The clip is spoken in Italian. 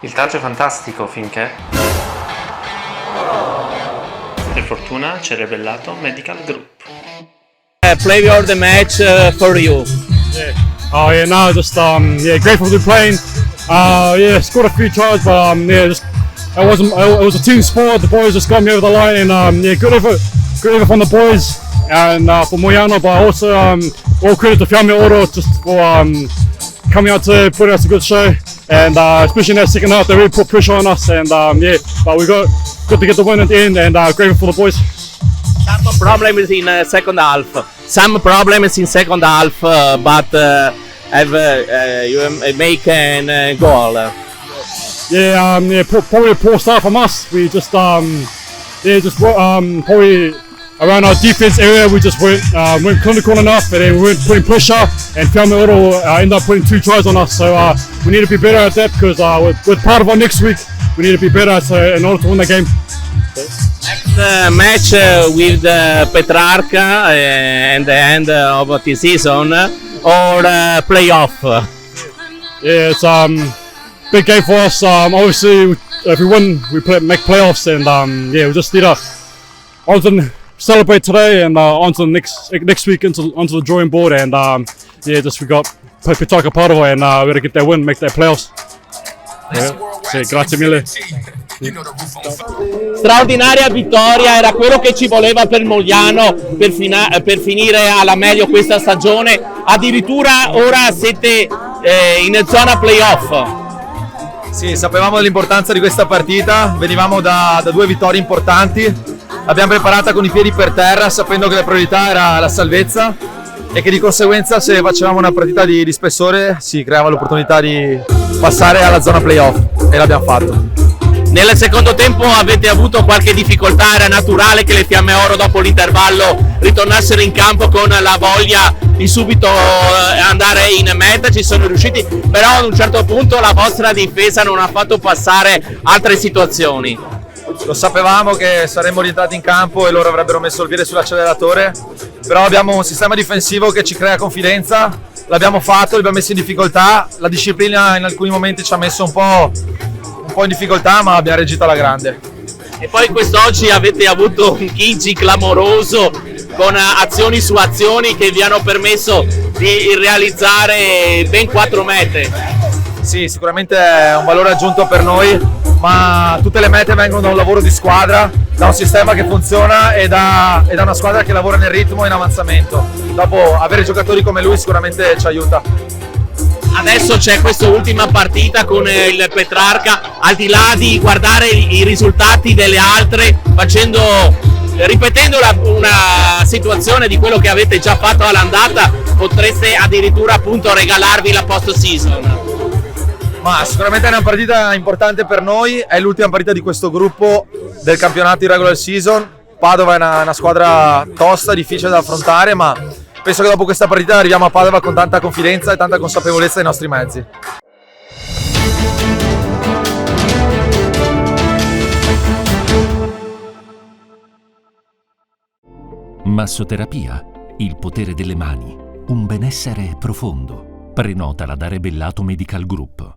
Il taggio è fantastico finché per fortuna ci è rivelato Medical Group. Player of the match for you. Yeah. Oh yeah, no, just grateful to be playing. Scored a few tries, but it was a team sport. The boys just got me over the line, and good effort from the boys and for Moyano, but also all credit to Fiamme Oro just for coming out to put us a good show, and especially in that second half, they really put pressure on us, and but we got good to get the win at the end, and grateful for the boys. Some problems in second half. But you make a goal. Probably a poor start from us. We just probably around our defense area, we just weren't clinical enough, and then we weren't putting pressure, and Fiamme Oro ended up putting 2 tries on us. So we need to be better at that, because with part of our next week, we need to be better in order to win the game. Next match with Petrarca and the end of the season, or playoff? Yeah, it's big game for us. Obviously, if we win, we make playoffs, and we just need to celebrate today and on to next week onto the drawing board, and we got Petrarca Padova, and we gotta get that win, make that playoffs. Grazie mille. Straordinaria vittoria, era quello che ci voleva per Mogliano per finire alla meglio questa stagione. Addirittura ora siete in zona playoff. Sì, sapevamo dell'importanza di questa partita, venivamo da 2 vittorie importanti, l'abbiamo preparata con i piedi per terra, sapendo che la priorità era la salvezza e che di conseguenza, se facevamo una partita di spessore, si creava l'opportunità di passare alla zona playoff, e l'abbiamo fatto. Nel secondo tempo avete avuto qualche difficoltà, era naturale che le Fiamme Oro dopo l'intervallo ritornassero in campo con la voglia di subito andare in meta, ci sono riusciti, però ad un certo punto la vostra difesa non ha fatto passare altre situazioni. Lo sapevamo che saremmo rientrati in campo e loro avrebbero messo il piede sull'acceleratore, però abbiamo un sistema difensivo che ci crea confidenza, l'abbiamo fatto, li abbiamo messi in difficoltà, la disciplina in alcuni momenti ci ha messo un po' in difficoltà, ma abbiamo reagito alla grande. E poi quest'oggi avete avuto un Chigi clamoroso con azioni su azioni che vi hanno permesso di realizzare ben 4 mete. Sì, sicuramente è un valore aggiunto per noi, ma tutte le mete vengono da un lavoro di squadra, da un sistema che funziona e da una squadra che lavora nel ritmo e in avanzamento. Dopo avere giocatori come lui sicuramente ci aiuta. Adesso c'è questa ultima partita con il Petrarca, al di là di guardare i risultati delle altre, ripetendo una situazione di quello che avete già fatto all'andata, potreste addirittura appunto regalarvi la post season. Ma sicuramente è una partita importante per noi, è l'ultima partita di questo gruppo del campionato di regular season. Padova è una squadra tosta, difficile da affrontare, ma penso che dopo questa partita arriviamo a Padova con tanta confidenza e tanta consapevolezza dei nostri mezzi. Massoterapia, il potere delle mani, un benessere profondo. Prenotala da Rebellato Medical Group.